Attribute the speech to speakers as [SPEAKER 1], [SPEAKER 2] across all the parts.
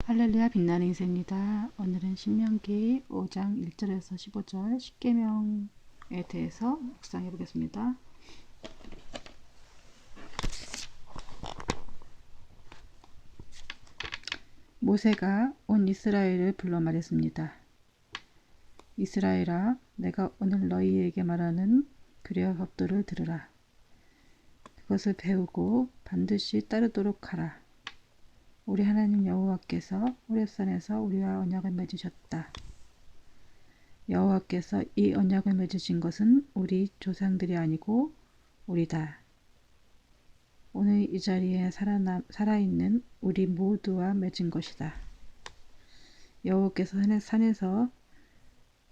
[SPEAKER 1] 할렐루야 빛나는 인생입니다. 오늘은 신명기 5장 1절에서 15절 십계명에 대해서 묵상해 보겠습니다. 모세가 온 이스라엘을 불러 말했습니다. 이스라엘아, 내가 오늘 너희에게 말하는 규례와 법도를 들으라. 그것을 배우고 반드시 따르도록 하라. 우리 하나님 여호와께서 호렙산에서 우리와 언약을 맺으셨다. 여호와께서 이 언약을 맺으신 것은 우리 조상들이 아니고 우리다. 오늘 이 자리에 살아있는 우리 모두와 맺은 것이다. 여호와께서 산에서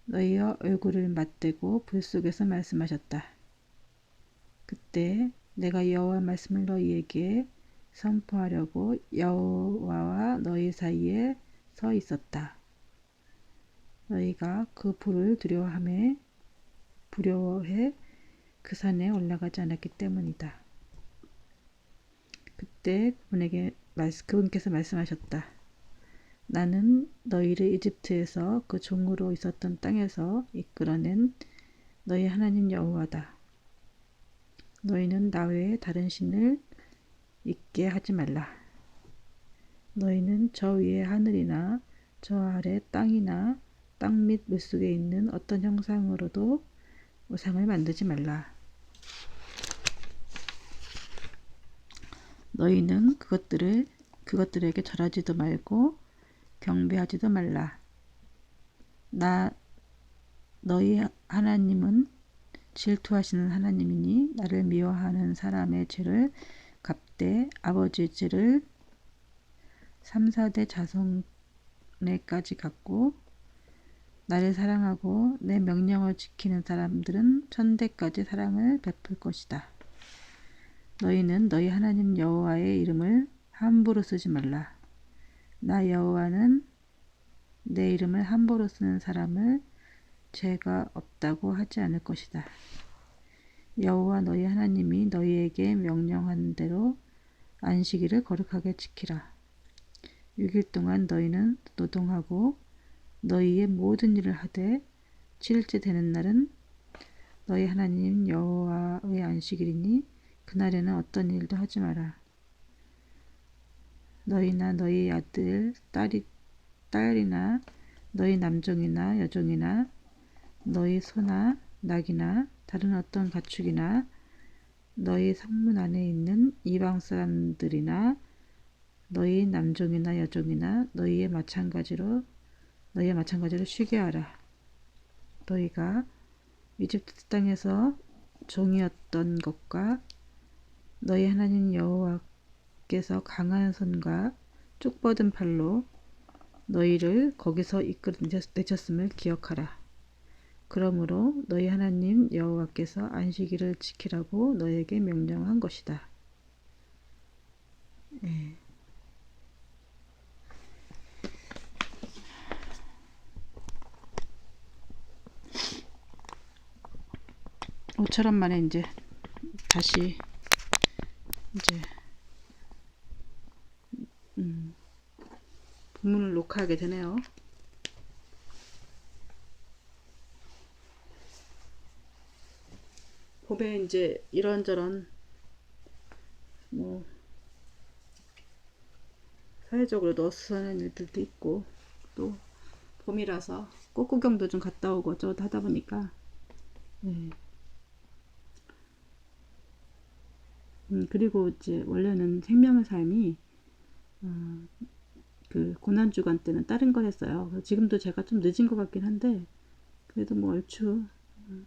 [SPEAKER 1] 너희의 얼굴을 맞대고 불 속에서 말씀하셨다. 그때 내가 여호와 말씀을 너희에게 선포하려고 여호와와 너희 사이에 서 있었다. 너희가 그 불을 두려워해 그 산에 올라가지 않았기 때문이다. 그때 그분께서 말씀하셨다. 나는 너희를 이집트에서 그 종으로 있었던 땅에서 이끌어낸 너희 하나님 여호와다. 너희는 나 외에 다른 신을 있게 하지 말라. 너희는 저 위에 하늘이나 저 아래 땅이나 땅 및 물속에 있는 어떤 형상으로도 우상을 만들지 말라. 너희는 그것들에게 절하지도 말고 경배하지도 말라. 너희 하나님은 질투하시는 하나님이니 나를 미워하는 사람의 죄를 갚되 아버지의 죄를 3, 4대 자손에까지 갚고 나를 사랑하고 내 명령을 지키는 사람들은 천대까지 사랑을 베풀 것이다. 너희는 너희 하나님 여호와의 이름을 함부로 쓰지 말라. 나 여호와는 내 이름을 함부로 쓰는 사람을 죄가 없다고 하지 않을 것이다. 여호와 너희 하나님이 너희에게 명령한 대로 안식일을 거룩하게 지키라. 6일 동안 너희는 노동하고 너희의 모든 일을 하되 7일째 되는 날은 너희 하나님 여호와의 안식일이니 그날에는 어떤 일도 하지 마라. 너희나 너희 아들, 딸이나 너희 남종이나 여종이나 너희 소나 낙이나 다른 어떤 가축이나 너희 성문 안에 있는 이방 사람들이나 너희 남종이나 여종이나 너희의 마찬가지로 쉬게 하라. 너희가 이집트 땅에서 종이었던 것과 너희 하나님 여호와께서 강한 손과 쭉 뻗은 팔로 너희를 거기서 이끌어내셨음을 기억하라. 그러므로 너희 하나님 여호와께서 안식일을 지키라고 너희에게 명령한 것이다. 예. 5천 만에 이제 다시 본문을 녹화하게 되네요. 봄에 이제 이런저런 사회적으로 너스하는 일들도 있고 또 봄이라서 꽃구경도 좀 갔다 오고 어쩌고 하다 보니까 그리고 이제 원래는 생명의 삶이 그 고난주간 때는 다른 걸 했어요. 지금도 제가 좀 늦은 것 같긴 한데 그래도 뭐 얼추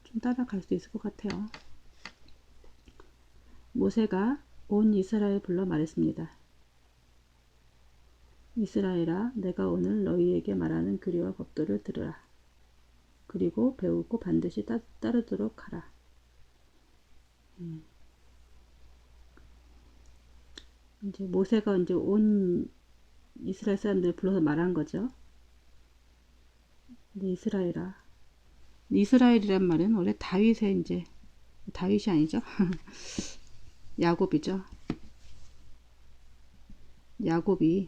[SPEAKER 1] 좀 따라갈 수 있을 것 같아요. 모세가 온 이스라엘 불러 말했습니다. 이스라엘아, 내가 오늘 너희에게 말하는 규례와 법도를 들으라. 그리고 배우고 반드시 따르도록 하라. 이제 모세가 이제 온 이스라엘 사람들을 불러서 말한 거죠. 이스라엘아. 이스라엘이란 말은 원래 다윗이 아니죠. 야곱이죠. 야곱이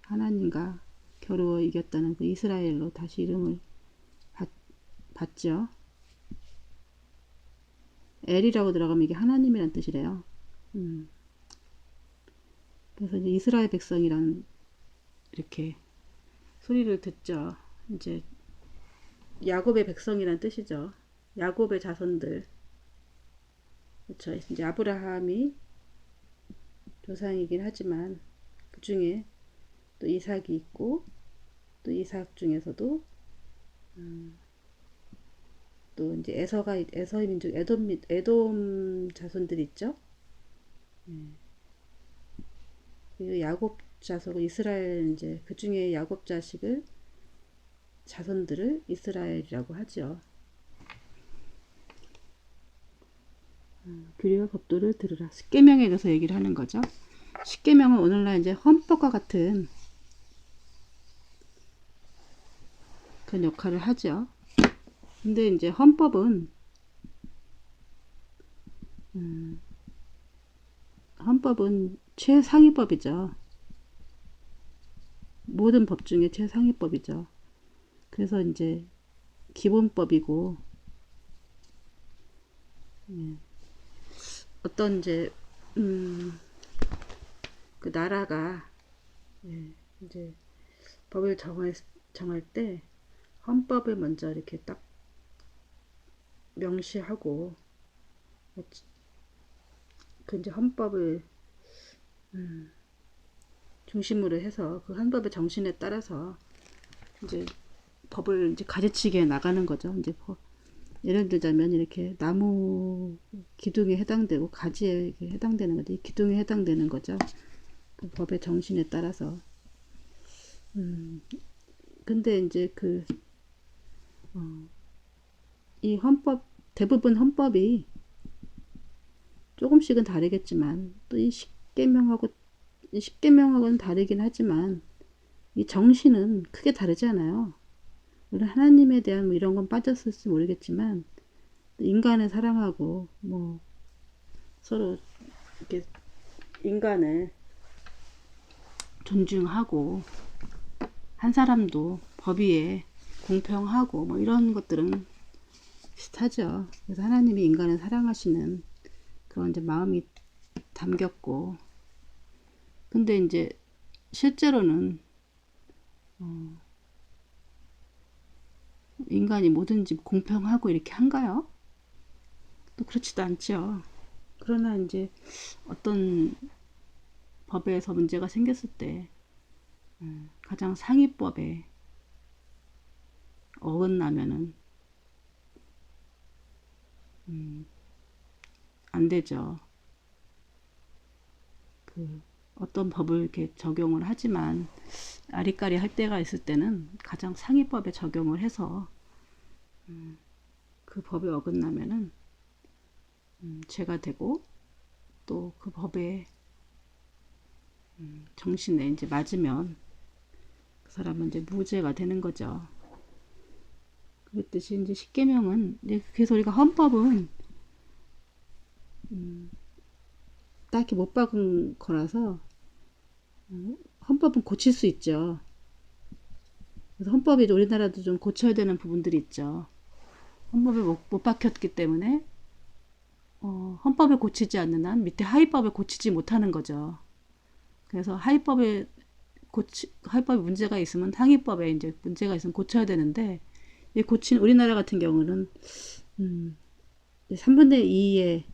[SPEAKER 1] 하나님과 겨루어 이겼다는 그 이스라엘로 다시 이름을 받죠. 엘이라고 들어가면 이게 하나님이란 뜻이래요. 그래서 이제 이스라엘 백성이란 이렇게 소리를 듣죠. 이제 야곱의 백성이란 뜻이죠. 야곱의 자손들. 그렇죠. 이제 아브라함이 조상이긴 하지만 그 중에 또 이삭이 있고 또 이삭 중에서도 또 이제 에서의 민족 에돔 자손들 있죠. 그리고 야곱 자손 이스라엘 이제 그 중에 야곱 자손들을 이스라엘이라고 하죠. 규례와 법도를 들으라. 십계명에 대해서 얘기를 하는 거죠. 십계명은 오늘날 이제 헌법과 같은 그런 역할을 하죠. 근데 이제 헌법은 최상위법이죠. 모든 법 중에 최상위법이죠. 그래서 이제 기본법이고 어떤 이제 그 나라가 이제 법을 정할 때 헌법을 먼저 이렇게 딱 명시하고 그 이제 헌법을 중심으로 해서 그 헌법의 정신에 따라서 이제 법을 이제 가지치게 나가는 거죠. 이제 예를 들자면 이렇게 나무 기둥에 해당되고 가지에 해당되는 거죠. 기둥에 해당되는 거죠. 그 법의 정신에 따라서. 근데 이제 이 대부분 헌법이 조금씩은 다르겠지만 또 이 십계명하고는 다르긴 하지만 이 정신은 크게 다르지 않아요. 물론 하나님에 대한 뭐 이런 건 빠졌을지 모르겠지만 인간을 사랑하고 뭐 서로 이렇게 인간을 존중하고 한 사람도 법 위에 공평하고 뭐 이런 것들은 비슷하죠. 그래서 하나님이 인간을 사랑하시는 그런 이제 마음이 담겼고, 근데 이제 실제로는 인간이 뭐든지 공평하고 이렇게 한가요? 또 그렇지도 않죠. 그러나 이제 어떤 법에서 문제가 생겼을 때 가장 상위법에 어긋나면은 안 되죠. 어떤 법을 이렇게 적용을 하지만 아리까리 할 때가 있을 때는 가장 상위법에 적용을 해서 그 법에 어긋나면은 죄가 되고 또 그 법의 정신에 이제 맞으면 그 사람은 이제 무죄가 되는 거죠. 그랬듯이 이제 십계명은 이제 그래서 우리가 헌법은 딱히 못 박은 거라서 헌법은 고칠 수 있죠. 그래서 헌법이 우리나라도 좀 고쳐야 되는 부분들이 있죠. 헌법에 못 박혔기 때문에 헌법을 고치지 않는 한 밑에 하위법을 고치지 못하는 거죠. 그래서 하위법에 문제가 있으면 상위법에 이제 문제가 있으면 고쳐야 되는데 우리나라 같은 경우는 3분의 2에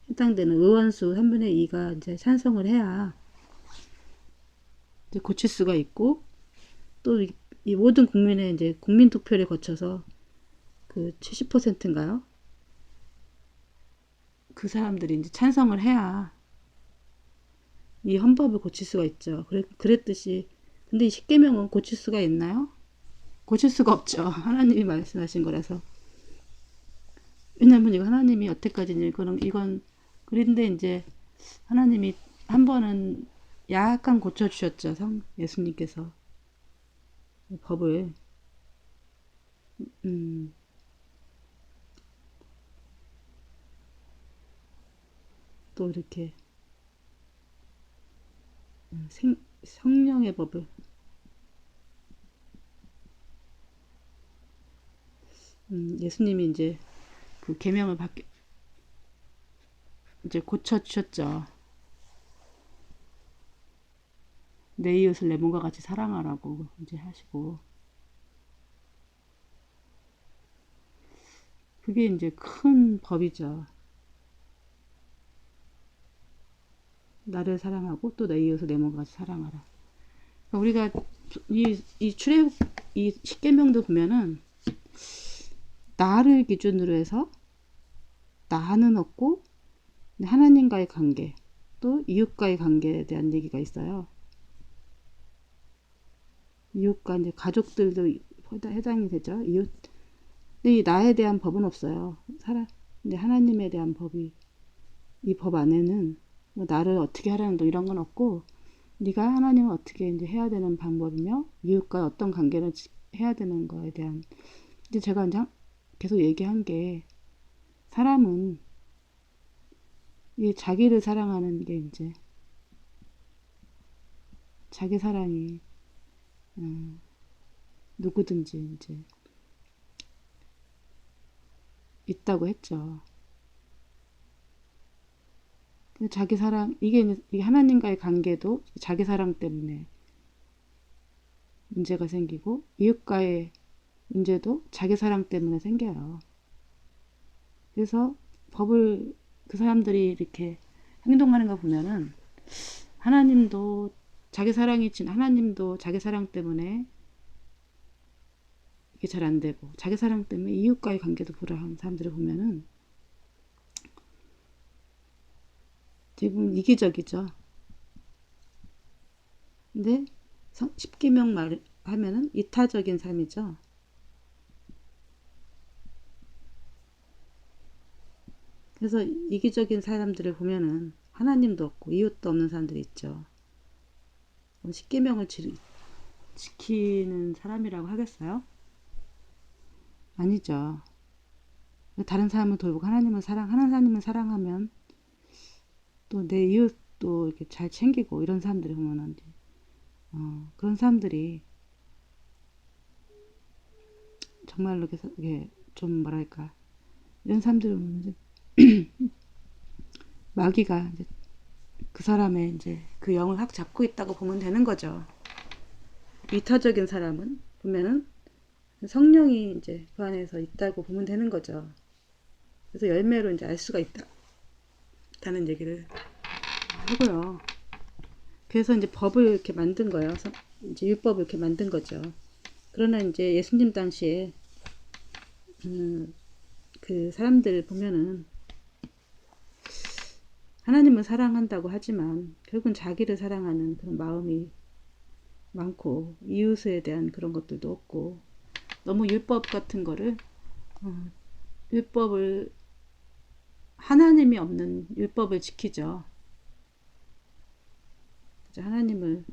[SPEAKER 1] 해당되는 의원수 3분의 2가 이제 찬성을 해야 이제 고칠 수가 있고 또 이 모든 국민의 이제 국민 투표를 거쳐서 그 70%인가요? 그 사람들이 이제 찬성을 해야 이 헌법을 고칠 수가 있죠. 그랬듯이 근데 이 십계명은 고칠 수가 있나요? 고칠 수가 없죠. 하나님이 말씀하신 거라서. 왜냐면 이거 하나님이 여태까지 이건 그런데 이제 하나님이 한 번은 약간 고쳐주셨죠. 예수님께서 법을 또 이렇게 성령의 법을 예수님이 이제 그 계명을 이제 고쳐 주셨죠. 내 이웃을 내 몸과 같이 사랑하라고 이제 하시고, 그게 이제 큰 법이죠. 나를 사랑하고 또 내 이웃을 내 몸과 같이 사랑하라. 그러니까 우리가 이 출애굽 이 십계명도 보면은 나를 기준으로 해서 나는 없고 하나님과의 관계, 또 이웃과의 관계에 대한 얘기가 있어요. 이웃과 이제 가족들도 해당이 되죠. 이웃. 근데 이 나에 대한 법은 없어요. 근데 하나님에 대한 법이, 이 법 안에는 뭐 나를 어떻게 하라는 거 이런 건 없고, 네가 하나님을 어떻게 이제 해야 되는 방법이며 이웃과 어떤 관계를 해야 되는 거에 대한, 이제 제가 이제 계속 얘기한 게, 사람은 이 자기를 사랑하는 게 이제 자기 사랑이 누구든지 이제 있다고 했죠. 근데 자기 사랑, 이게 하나님과의 관계도 자기 사랑 때문에 문제가 생기고, 이웃과의 문제도 자기 사랑 때문에 생겨요. 그래서 법을, 그 사람들이 이렇게 행동하는 거 보면은 하나님도 자기 사랑이 하나님도 자기 사랑 때문에 이게 잘 안 되고, 자기 사랑 때문에 이웃과의 관계도 불화한 사람들을 보면은 대부분 이기적이죠. 근데 십계명 말 하면은 이타적인 삶이죠. 그래서 이기적인 사람들을 보면은 하나님도 없고 이웃도 없는 사람들이 있죠. 그럼 십계명을 지키는 사람이라고 하겠어요? 아니죠. 다른 사람을 돌보고 하나님을 사랑하면 또 내 이웃도 이렇게 잘 챙기고 이런 사람들을 보면 그런 사람들이 정말로 이게 좀 뭐랄까, 이런 사람들을 보면 마귀가 이제 그 사람의 이제 그 영을 확 잡고 있다고 보면 되는 거죠. 이타적인 사람은 보면은 성령이 이제 그 안에서 있다고 보면 되는 거죠. 그래서 열매로 이제 알 수가 있다는 얘기를 하고요. 그래서 이제 법을 이렇게 만든 거예요. 이제 율법을 이렇게 만든 거죠. 그러나 이제 예수님 당시에 그 사람들 보면은 하나님을 사랑한다고 하지만 결국은 자기를 사랑하는 그런 마음이 많고, 이웃에 대한 그런 것들도 없고, 너무 율법 같은 거를 율법을 하나님이 없는 율법을 지키죠. 하나님을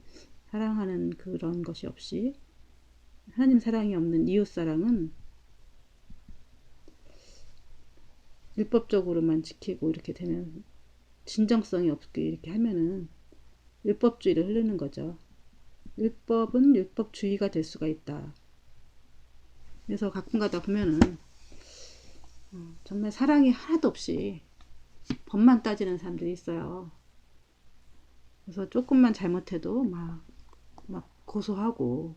[SPEAKER 1] 사랑하는 그런 것이 없이 하나님 사랑이 없는 이웃 사랑은 율법적으로만 지키고 이렇게 되면, 진정성이 없게 이렇게 하면은 율법주의를 흐르는 거죠. 율법은 율법주의가 될 수가 있다. 그래서 가끔가다 보면은 정말 사랑이 하나도 없이 법만 따지는 사람들이 있어요. 그래서 조금만 잘못해도 막 고소하고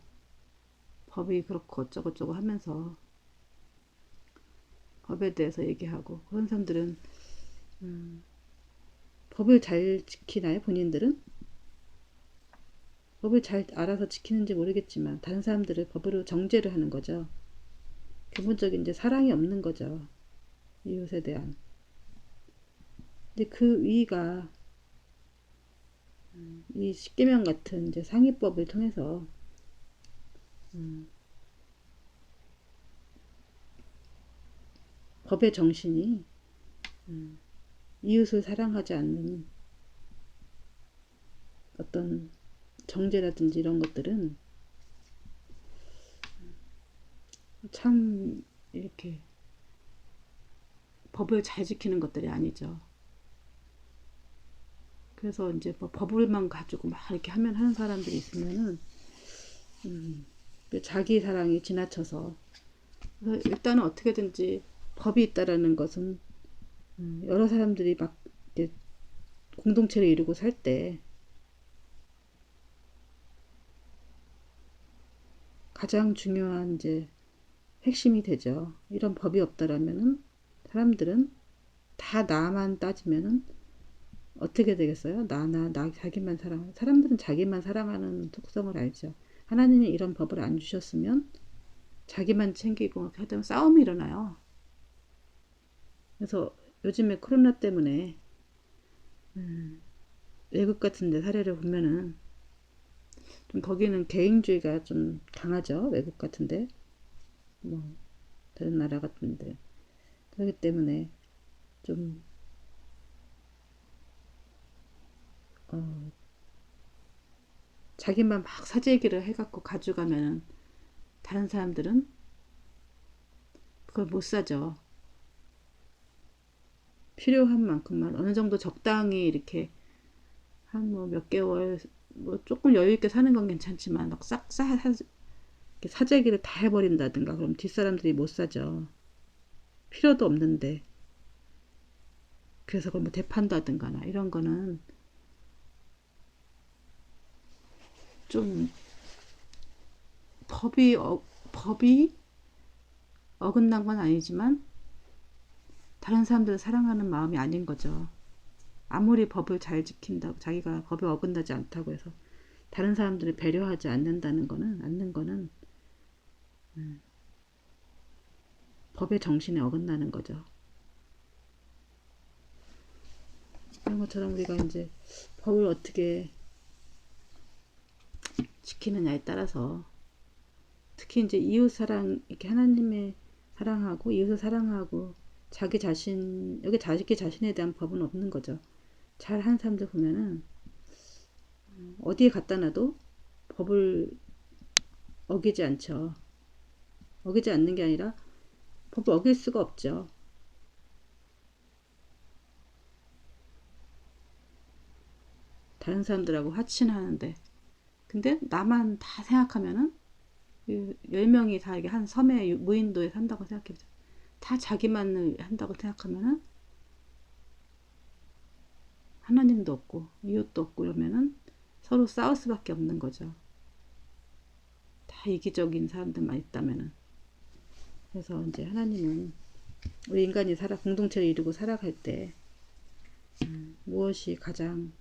[SPEAKER 1] 법이 그렇고 어쩌고저쩌고 하면서 법에 대해서 얘기하고, 그런 사람들은 법을 잘 지키나요? 본인들은? 법을 잘 알아서 지키는지 모르겠지만 다른 사람들을 법으로 정죄를 하는 거죠. 기본적인 이제 사랑이 없는 거죠. 이웃에 대한. 근데 그 위가 이 십계명 같은 이제 상위법을 통해서 법의 정신이 이웃을 사랑하지 않는 어떤 정죄라든지 이런 것들은 참 이렇게 법을 잘 지키는 것들이 아니죠. 그래서 이제 뭐 법을만 가지고 막 이렇게 하는 사람들이 있으면은 자기 사랑이 지나쳐서 그래서 일단은 어떻게든지 법이 있다라는 것은 여러 사람들이 막 이렇게 공동체를 이루고 살 때 가장 중요한 이제 핵심이 되죠. 이런 법이 없다라면은 사람들은 다 나만 따지면은 어떻게 되겠어요? 나 자기만 사랑. 사람들은 자기만 사랑하는 특성을 알죠. 하나님이 이런 법을 안 주셨으면 자기만 챙기고 하다 보면 싸움이 일어나요. 그래서 요즘에 코로나 때문에 외국 같은 데 사례를 보면은 좀 거기는 개인주의가 좀 강하죠. 외국 같은데 뭐 다른 나라 같은데 그렇기 때문에 좀 어, 자기만 막 사재기를 해갖고 가져가면은 다른 사람들은 그걸 못 사죠. 필요한 만큼만 어느 정도 적당히 이렇게 한 뭐 몇 개월 뭐 조금 여유 있게 사는 건 괜찮지만 막 싹싹 사재기를 다 해버린다든가 그럼 뒷사람들이 못 사죠. 필요도 없는데 그래서 그걸 뭐 대판다든가나 이런 거는 좀 법이 어긋난 건 아니지만 다른 사람들을 사랑하는 마음이 아닌 거죠. 아무리 법을 잘 지킨다고 자기가 법에 어긋나지 않다고 해서 다른 사람들을 배려하지 않는 거는 법의 정신에 어긋나는 거죠. 그런 것처럼 우리가 이제 법을 어떻게 지키느냐에 따라서 특히 이제 이웃 사랑 이렇게 하나님의 사랑하고 이웃을 사랑하고 자기 자신 여기 자기 자신에 대한 법은 없는 거죠. 잘 한 사람들 보면은 어디에 갖다 놔도 법을 어기지 않죠. 어기지 않는 게 아니라 법을 어길 수가 없죠. 다른 사람들하고 화친하는데 근데 나만 다 생각하면은 10명이 다 이게 한 섬에 무인도에 산다고 생각해보자. 다 자기만을 한다고 생각하면은 하나님도 없고 이웃도 없고 이러면은 서로 싸울 수밖에 없는 거죠. 다 이기적인 사람들만 있다면은. 그래서 이제 하나님은 우리 인간이 공동체를 이루고 살아갈 때 무엇이 가장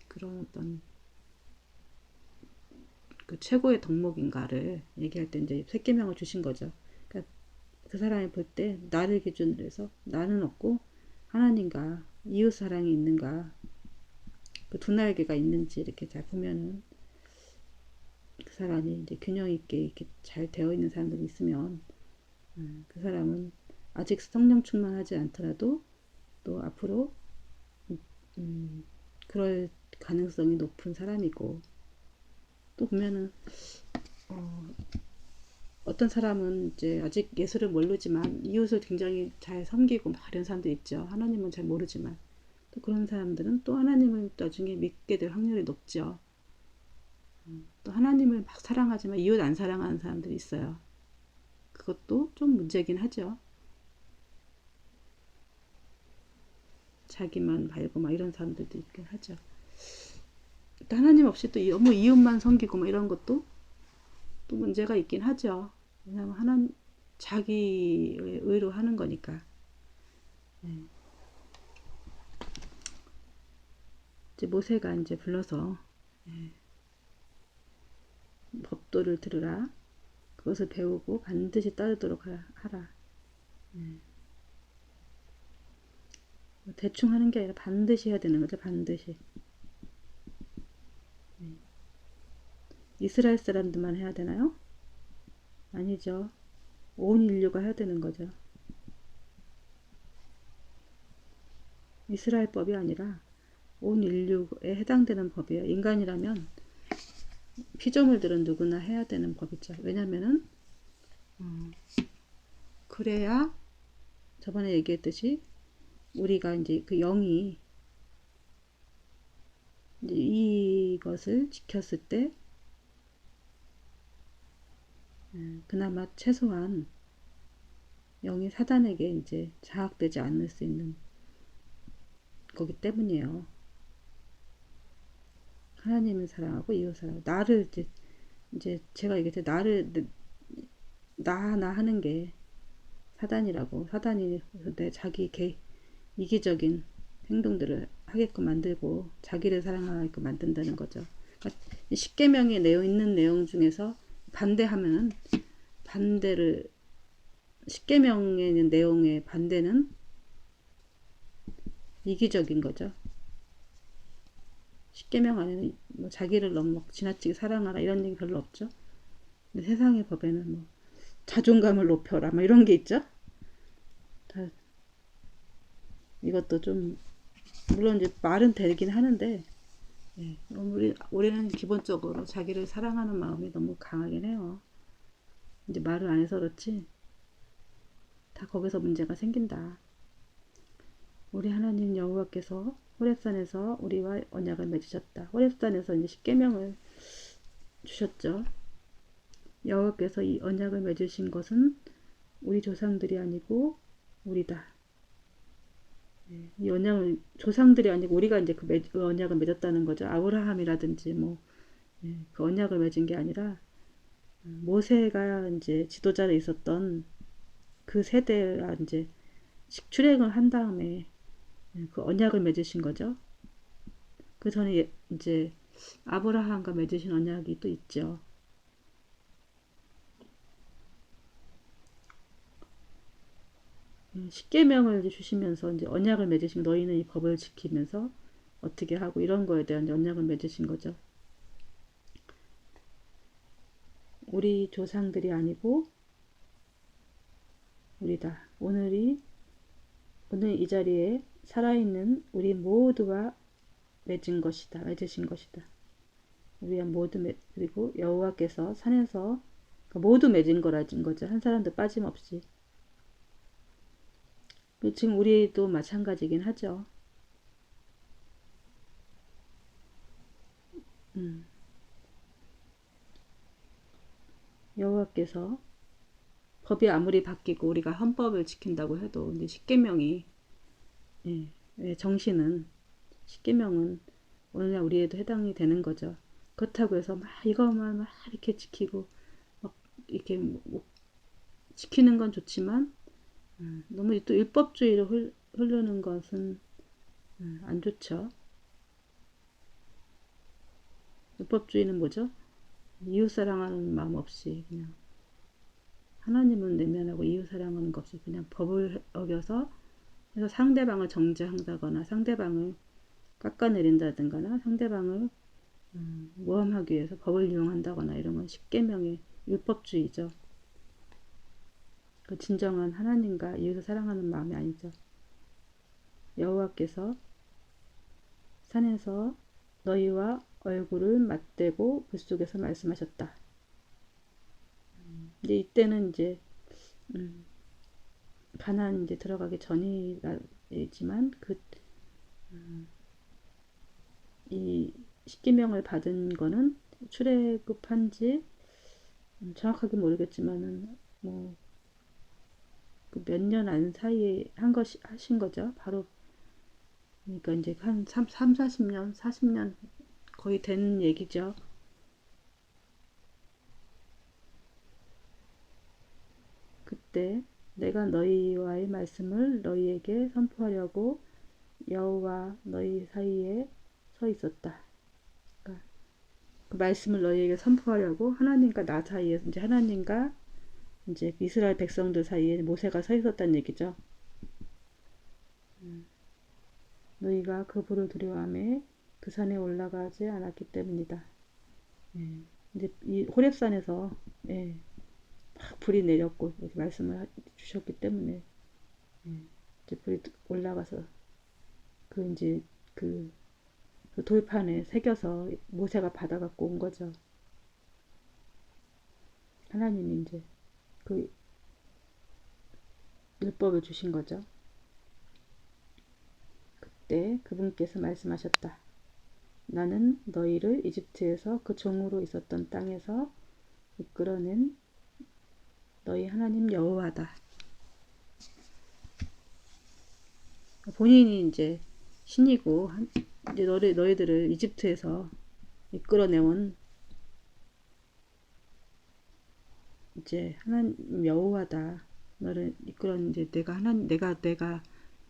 [SPEAKER 1] 그런 어떤 그 최고의 덕목인가를 얘기할 때 이제 십계명을 주신 거죠. 그러니까 그 사람이 볼 때 나를 기준으로 해서 나는 없고 하나님과 이웃 사랑이 있는가 그 두 날개가 있는지 이렇게 잘 보면은 그 사람이 이제 균형 있게 이렇게 잘 되어 있는 사람들이 있으면 그 사람은 아직 성령 충만하지 않더라도 또 앞으로 음, 그럴 가능성이 높은 사람이고 또 보면은 어, 어떤 사람은 이제 아직 예수를 모르지만 이웃을 굉장히 잘 섬기고 막 이런 사람도 있죠. 하나님은 잘 모르지만 또 그런 사람들은 또 하나님을 나중에 믿게 될 확률이 높죠. 또 하나님을 막 사랑하지만 이웃 안 사랑하는 사람들이 있어요. 그것도 좀 문제긴 하죠. 자기만 발고 막 이런 사람들도 있긴 하죠. 또 하나님 없이 또 너무 이웃만 섬기고 막 이런 것도 또 문제가 있긴 하죠. 왜냐하면 하나님 자기의 의로 하는 거니까. 네. 이제 모세가 이제 불러서 법도를 들으라. 그것을 배우고 반드시 따르도록 하라. 대충 하는 게 아니라 반드시 해야 되는 거죠. 반드시. 이스라엘 사람들만 해야 되나요? 아니죠. 온 인류가 해야 되는 거죠. 이스라엘법이 아니라 온 인류에 해당되는 법이에요. 인간이라면 피조물들은 누구나 해야 되는 법이죠. 왜냐면은 그래야 저번에 얘기했듯이 우리가 이제 그 영이 이제 이것을 지켰을 때 그나마 최소한 영이 사단에게 이제 장악되지 않을 수 있는 거기 때문이에요. 하나님을 사랑하고 이웃 사랑하고 나를 이제 제가 얘기했죠. 나를 나 하는 게 사단이라고. 사단이 내 자기 이기적인 행동들을 하게끔 만들고 자기를 사랑하게끔 만든다는 거죠. 그러니까 십계명에 있는 내용 중에서 반대하면은 반대를 십계명에 있는 내용의 반대는 이기적인 거죠. 십계명 안에는 뭐 자기를 너무 막 지나치게 사랑하라 이런 얘기 별로 없죠. 근데 세상의 법에는 뭐 자존감을 높여라 뭐 이런 게 있죠. 다 이것도 좀 물론 이제 말은 되긴 하는데 우리는 기본적으로 자기를 사랑하는 마음이 너무 강하긴 해요. 이제 말을 안 해서 그렇지 다 거기서 문제가 생긴다. 우리 하나님 여호와께서 호렙산에서 우리와 언약을 맺으셨다. 호렙산에서 이제 십계명을 주셨죠. 여호와께서 이 언약을 맺으신 것은 우리 조상들이 아니고 우리다. 이 언약을 조상들이 아니고 우리가 이제 그 언약을 맺었다는 거죠. 아브라함이라든지 뭐 그 언약을 맺은 게 아니라 모세가 이제 지도자로 있었던 그 세대가 이제 출애굽을 한 다음에 그 언약을 맺으신 거죠. 그 전에 이제 아브라함과 맺으신 언약이 또 있죠. 십계명을 주시면서 이제 언약을 맺으신 너희는 이 법을 지키면서 어떻게 하고 이런 거에 대한 언약을 맺으신 거죠. 우리 조상들이 아니고 우리다. 오늘 이 자리에 살아있는 우리 모두와 맺으신 것이다. 우리와 모두 그리고 여호와께서 산에서 모두 맺은 거라는 거죠. 한 사람도 빠짐없이. 지금 우리도 마찬가지긴 하죠. 여호와께서 법이 아무리 바뀌고 우리가 헌법을 지킨다고 해도 이제 십계명이 정신은 십계명은 오늘날 우리에도 해당이 되는 거죠. 그렇다고 해서 막 이것만 막 이렇게 지키고 막 이렇게 뭐 지키는 건 좋지만 너무 또 율법주의로 흐르는 것은 안 좋죠. 율법주의는 뭐죠? 이웃 사랑하는 마음 없이 그냥 하나님은 내면하고 이웃 사랑하는 것 없이 그냥 법을 어겨서 그래서 상대방을 정죄한다거나 상대방을 깎아내린다든가 상대방을 모함하기 위해서 법을 이용한다거나 이런 건 십계명의 율법주의죠. 그 진정한 하나님과 이웃을 사랑하는 마음이 아니죠. 여호와께서 산에서 너희와 얼굴을 맞대고 불 속에서 말씀하셨다. 이제 이때는 이제 가나안 이제 들어가기 전이지만 이 십계명을 받은 거는 출애굽한 지 정확하게 모르겠지만은 뭐 몇 년 안 사이에 하신 거죠. 바로 그러니까 이제 한 40년, 40년 거의 된 얘기죠. 그때 내가 너희와의 말씀을 너희에게 선포하려고 여호와 너희 사이에 서 있었다. 그러니까 그 말씀을 너희에게 선포하려고 하나님과 나 사이에 이제 하나님과 이제 이스라엘 백성들 사이에 모세가 서 있었다는 얘기죠. 너희가 그 불을 두려워하며 그 산에 올라가지 않았기 때문이다. 이제 이 호렙산에서 막 불이 내렸고 이렇게 말씀을 주셨기 때문에 이제 불이 올라가서 이제 그 돌판에 새겨서 모세가 받아갖고 온 거죠. 하나님이 이제 그 율법을 주신 거죠. 그때 그분께서 말씀하셨다. 나는 너희를 이집트에서 그 종으로 있었던 땅에서 이끌어낸 너희 하나님 여호와다. 본인이 이제 신이고 이제 너희들을 이집트에서 이끌어내온 이제 하나님 여호와다. 너를 이끌어 이제 내가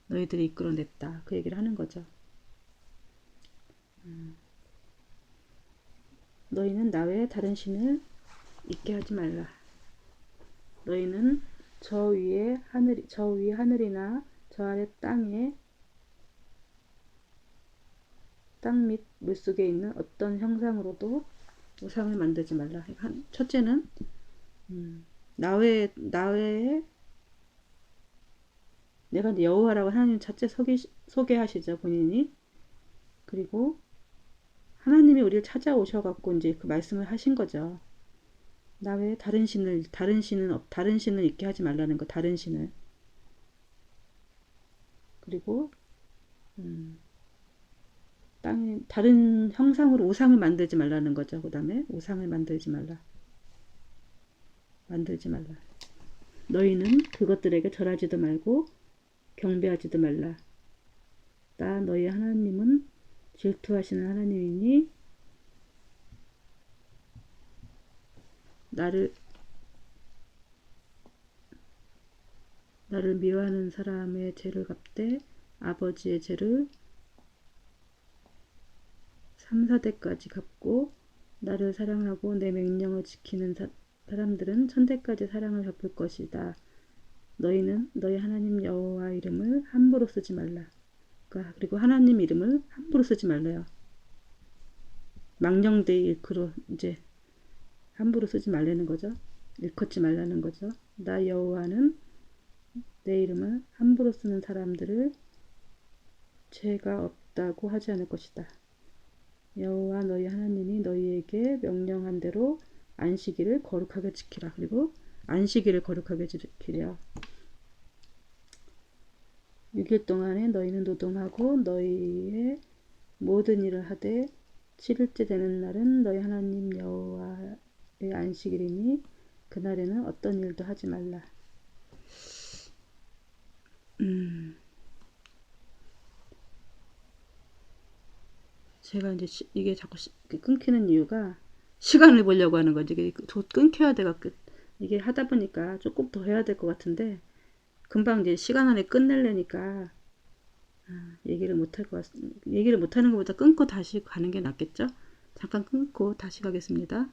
[SPEAKER 1] 너희들이 이끌어냈다. 그 얘기를 하는 거죠. 너희는 나 외에 다른 신을 있게 하지 말라. 너희는 저 위에 하늘이나 저 아래 땅 및 물속에 있는 어떤 형상으로도 우상을 만들지 말라. 첫째는 나 외에 내가 이제 여호와라고 하나님 첫째 소개하시죠, 본인이. 그리고 하나님이 우리를 찾아오셔갖고 이제 그 말씀을 하신 거죠. 나 외에 다른 신을 있게 하지 말라는 거, 다른 신을. 그리고 땅에 다른 형상으로 우상을 만들지 말라는 거죠. 그 다음에 우상을 만들지 말라. 너희는 그것들에게 절하지도 말고 경배하지도 말라. 나 너희 하나님은 질투하시는 하나님이니 나를 미워하는 사람의 죄를 갚되 아버지의 죄를 3, 4대까지 갚고 나를 사랑하고 내 명령을 지키는 사람들은 천대까지 사랑을 갚을 것이다. 너희는 너희 하나님 여호와 이름을 함부로 쓰지 말라. 그리고 하나님 이름을 함부로 쓰지 말래요. 망령되이 일컬어 이제 함부로 쓰지 말라는 거죠. 일컫지 말라는 거죠. 나 여호와는 내 이름을 함부로 쓰는 사람들을 죄가 없다고 하지 않을 것이다. 여호와 너희 하나님이 너희에게 명령한 대로 안식일을 거룩하게 지키라. 그리고 안식일을 거룩하게 지키려. 6일 동안에 너희는 노동하고 너희의 모든 일을 하되 7일째 되는 날은 너희 하나님 여호와의 안식일이니 그날에는 어떤 일도 하지 말라. 제가 이제 이게 자꾸 끊기는 이유가 시간을 보려고 하는 거지. 이게 끊겨야 돼가 이게 하다 보니까 조금 더 해야 될 것 같은데 금방 이제 시간 안에 끝내려니까 얘기를 못하는 것보다 끊고 다시 가는 게 낫겠죠? 잠깐 끊고 다시 가겠습니다.